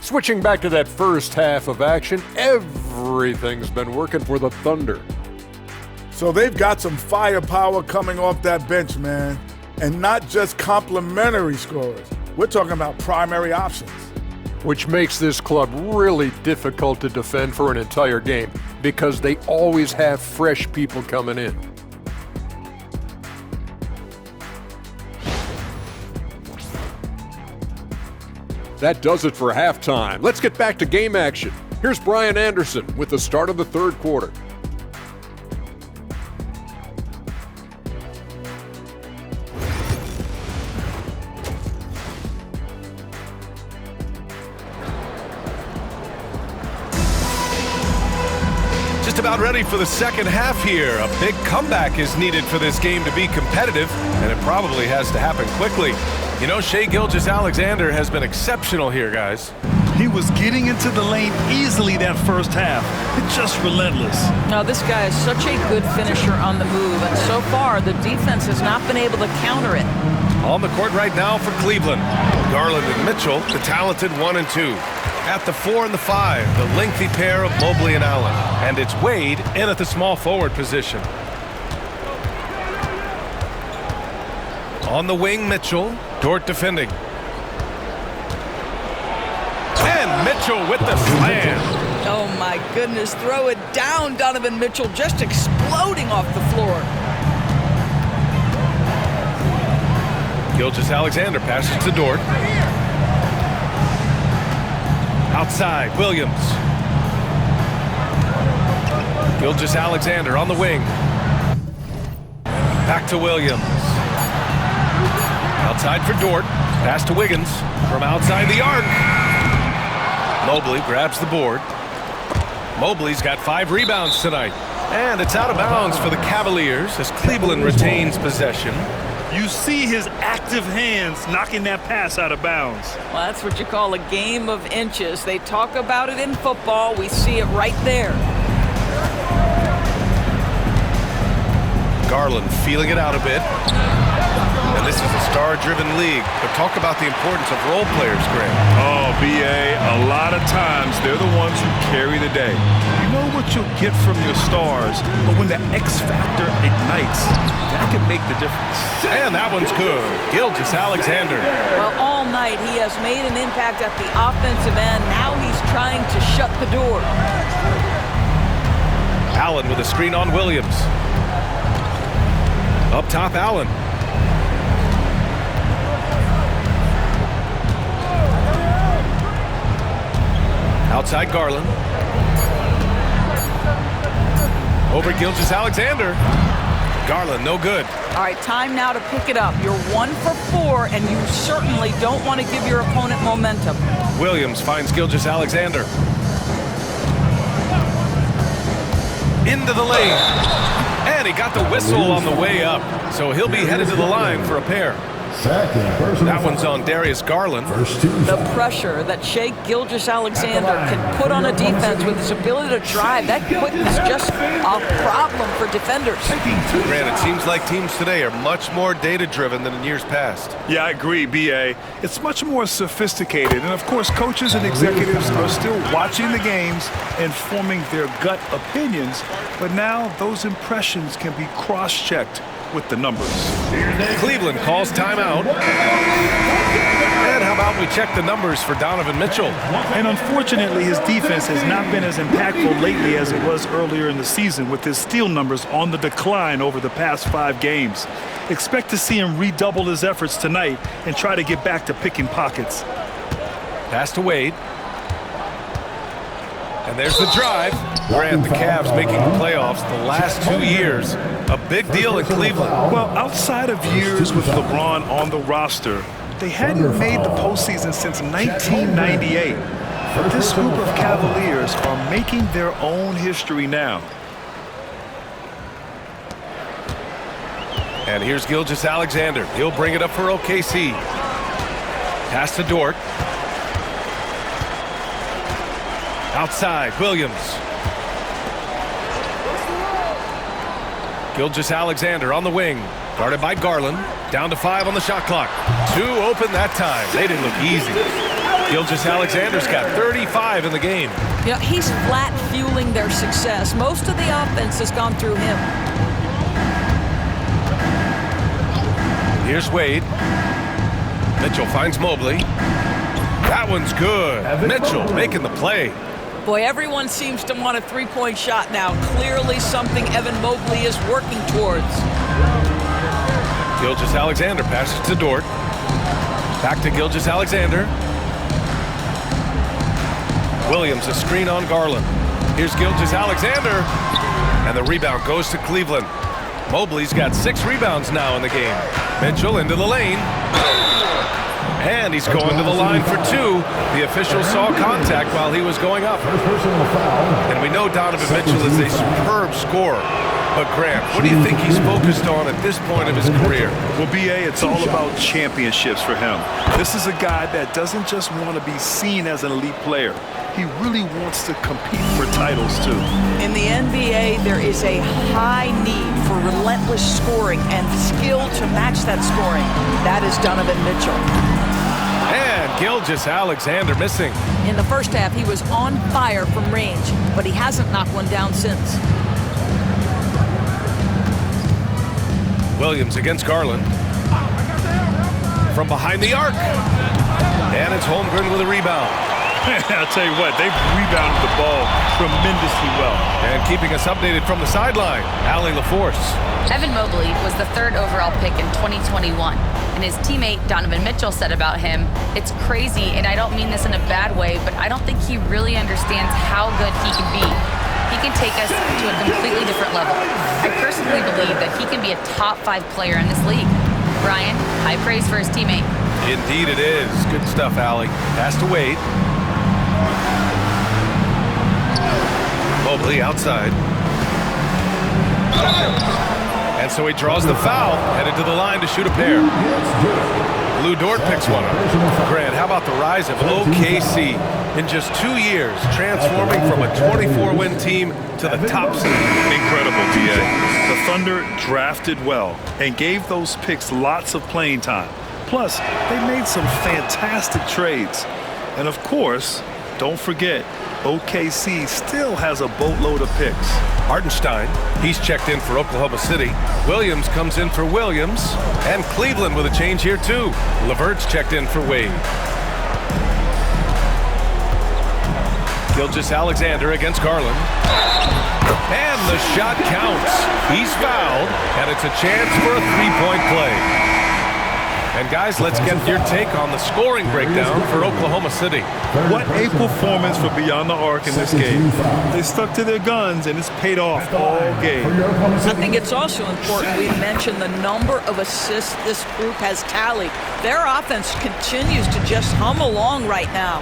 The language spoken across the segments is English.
Switching back to that first half of action, everything's been working for the Thunder. So they've got some firepower coming off that bench, man. And not just complimentary scorers. We're talking about primary options. Which makes this club really difficult to defend for an entire game because they always have fresh people coming in. That does it for halftime. Let's get back to game action. Here's Brian Anderson with the start of the third quarter. Just about ready for the second half here. A big comeback is needed for this game to be competitive, and it probably has to happen quickly. You know, Shai Gilgeous-Alexander has been exceptional here, guys. He was getting into the lane easily that first half. It's just relentless. Now, this guy is such a good finisher on the move, and so far the defense has not been able to counter it. On the court right now for Cleveland, Garland and Mitchell, the talented 1 and 2. At the 4 and the 5, the lengthy pair of Mobley and Allen. And it's Wade in at the small forward position. On the wing, Mitchell. Dort defending. And Mitchell with the slam. Oh my goodness, throw it down. Donovan Mitchell just exploding off the floor. Gilgeous-Alexander passes to Dort. Outside, Williams. Gilgeous-Alexander on the wing. Back to Williams. Outside for Dort. Pass to Wiggins from outside the arc. Mobley grabs the board. Mobley's got 5 rebounds tonight. And it's out of bounds for the Cavaliers as Cleveland retains possession. You see his active hands knocking that pass out of bounds. Well, that's what you call a game of inches. They talk about it in football. We see it right there. Garland feeling it out a bit. And this is a star-driven league. But talk about the importance of role players, Greg. Oh, B.A., a lot of times they're the ones who carry the day. You know what you'll get from your stars, but when the X factor ignites, that can make the difference. And that one's good. Gilgeous-Alexander. Well, all night he has made an impact at the offensive end. Now he's trying to shut the door. Allen with a screen on Williams. Up top, Allen. Outside Garland. Over Gilgeous-Alexander. Garland, no good. All right, time now to pick it up. You're 1 for 4, and you certainly don't want to give your opponent momentum. Williams finds Gilgeous-Alexander. Into the lane. And he got the whistle on the way up. So he'll be headed to the line for a pair. That one's on Darius Garland. The pressure that Shai Gilgeous-Alexander can put on a defense with his ability to drive, that quickness just a problem for defenders. Grant, it seems like teams today are much more data-driven than in years past. Yeah, I agree, B.A. It's much more sophisticated. And, of course, coaches and executives are still watching the games and forming their gut opinions. But now those impressions can be cross-checked with the numbers. Cleveland calls timeout. And how about we check the numbers for Donovan Mitchell? And unfortunately, his defense has not been as impactful lately as it was earlier in the season, with his steal numbers on the decline over the past 5 games. Expect to see him redouble his efforts tonight and try to get back to picking pockets. Pass to Wade. And there's the drive. Grant, the Cavs making the playoffs the last 2 years. A big deal in Cleveland. Well, outside of years with LeBron on the roster, they hadn't made the postseason since 1998. But this group of Cavaliers are making their own history now. And here's Gilgeous-Alexander. He'll bring it up for OKC. Pass to Dort. Outside, Williams. Gilgeous-Alexander on the wing. Guarded by Garland. Down to 5 on the shot clock. 2 open that time. They didn't look easy. Gilgeous-Alexander's got 35 in the game. You know, he's flat fueling their success. Most of the offense has gone through him. Here's Wade. Mitchell finds Mobley. That one's good. Mitchell making the play. Boy, everyone seems to want a three-point shot now. Clearly something Evan Mobley is working towards. Gilgeous-Alexander passes to Dort. Back to Gilgeous-Alexander. Williams, a screen on Garland. Here's Gilgeous-Alexander. And the rebound goes to Cleveland. Mobley's got 6 rebounds now in the game. Mitchell into the lane. And he's going to the line for 2. The official saw contact while he was going up. And we know Donovan Mitchell is a superb scorer. But Grant, what do you think he's focused on at this point of his career? Well, B.A., it's all about championships for him. This is a guy that doesn't just want to be seen as an elite player. He really wants to compete for titles, too. In the NBA, there is a high need for relentless scoring and skill to match that scoring. That is Donovan Mitchell. And Gilgeous-Alexander missing. In the first half, he was on fire from range, but he hasn't knocked one down since. Williams against Garland. From behind the arc. And it's Holmgren with a rebound. I'll tell you what, they've rebounded the ball tremendously well. And keeping us updated from the sideline, Allie LaForce. Evan Mobley was the 3rd overall pick in 2021. And his teammate Donovan Mitchell said about him, "It's crazy, and I don't mean this in a bad way, but I don't think he really understands how good he can be. He can take us to a completely different level. I personally believe that he can be a top 5 player in this league." Brian, high praise for his teammate. Indeed it is. Good stuff, Allie. Pass to Wade. Mobley outside. And so he draws the foul, headed to the line to shoot a pair. Lou Dort picks one up. Grant, how about the rise of OKC in just 2 years, transforming from a 24-win team to the top seed? Incredible, D.A. The Thunder drafted well and gave those picks lots of playing time. Plus, they made some fantastic trades. And of course, don't forget, OKC still has a boatload of picks. Hartenstein, he's checked in for Oklahoma City. Williams comes in for Williams. And Cleveland with a change here too. LeVert's checked in for Wade. Gilgeous-Alexander against Garland. And the shot counts. He's fouled, and it's a chance for a three-point play. And guys, let's get your take on the scoring breakdown for Oklahoma City. What a performance for Beyond the Arc in this game. They stuck to their guns, and it's paid off all game. I think it's also important we mention the number of assists this group has tallied. Their offense continues to just hum along right now.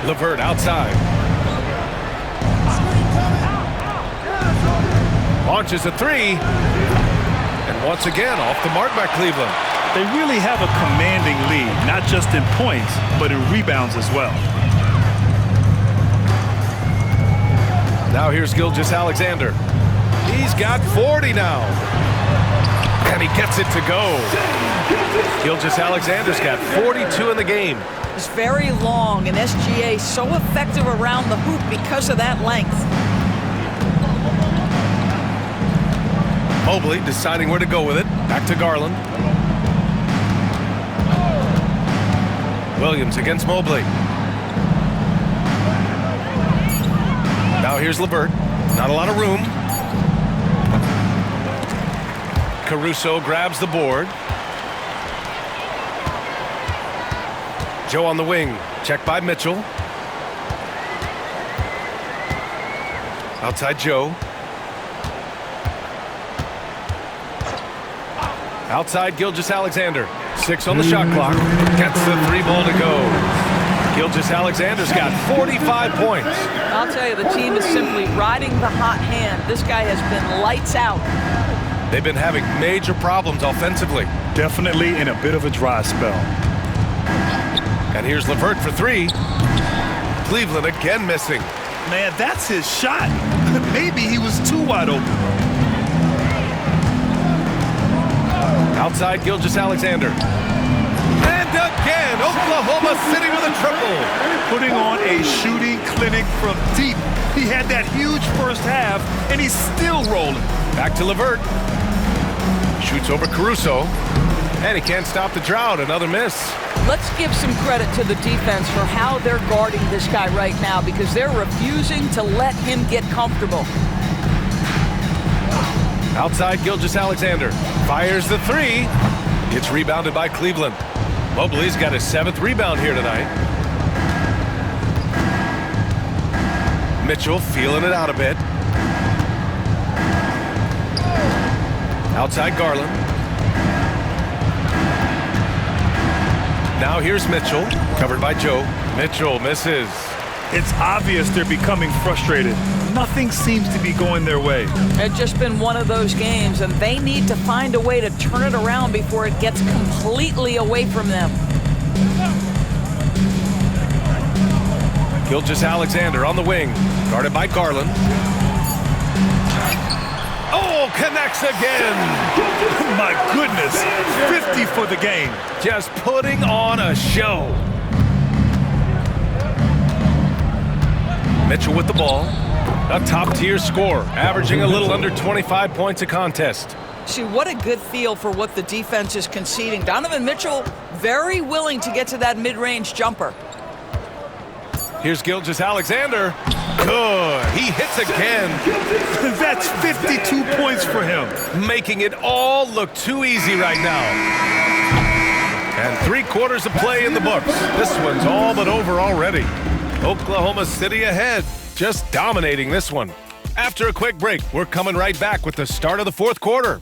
LeVert outside. Launches a 3. And once again, off the mark by Cleveland. They really have a commanding lead, not just in points, but in rebounds as well. Now here's Gilgeous-Alexander. He's got 40 now. And he gets it to go. Gilgeous-Alexander's got 42 in the game. It's very long, and SGA so effective around the hoop because of that length. Mobley deciding where to go with it. Back to Garland. Williams against Mobley. Now here's LeVert. Not a lot of room. Caruso grabs the board. Joe on the wing. Checked by Mitchell. Outside Joe. Outside Gilgeous-Alexander. 6 on the shot clock. Gets the 3 ball to go. Gilgeous-Alexander's got 45 points. I'll tell you, the team is simply riding the hot hand. This guy has been lights out. They've been having major problems offensively. Definitely in a bit of a dry spell. And here's LeVert for 3. Cleveland again missing. Man, that's his shot. Maybe he was too wide open. Outside Gilgeous-Alexander. again. Oklahoma City with a triple. Putting on a shooting clinic from deep. He had that huge first half, and he's still rolling. Back to LeVert. Shoots over Caruso. And he can't stop the drought. Another miss. Let's give some credit to the defense for how they're guarding this guy right now because they're refusing to let him get comfortable. Outside, Gilgeous-Alexander fires the three. It's rebounded by Cleveland. Mobley's got his 7th rebound here tonight. Mitchell feeling it out a bit. Outside Garland. Now here's Mitchell, covered by Joe. Mitchell misses. It's obvious they're becoming frustrated. Nothing seems to be going their way. It's just been one of those games, and they need to find a way to turn it around before it gets completely away from them. Gilgeous-Alexander on the wing, guarded by Garland. Oh, connects again. My goodness, 50 for the game. Just putting on a show. Mitchell with the ball. A top-tier scorer, averaging a little under 25 points a contest. See, what a good feel for what the defense is conceding. Donovan Mitchell very willing to get to that mid-range jumper. Here's Gilgeous-Alexander. Good. He hits again. That's 52 points for him. Making it all look too easy right now. And 3/4 of play in the books. This one's all but over already. Oklahoma City ahead, just dominating this one. After a quick break, we're coming right back with the start of the 4th quarter.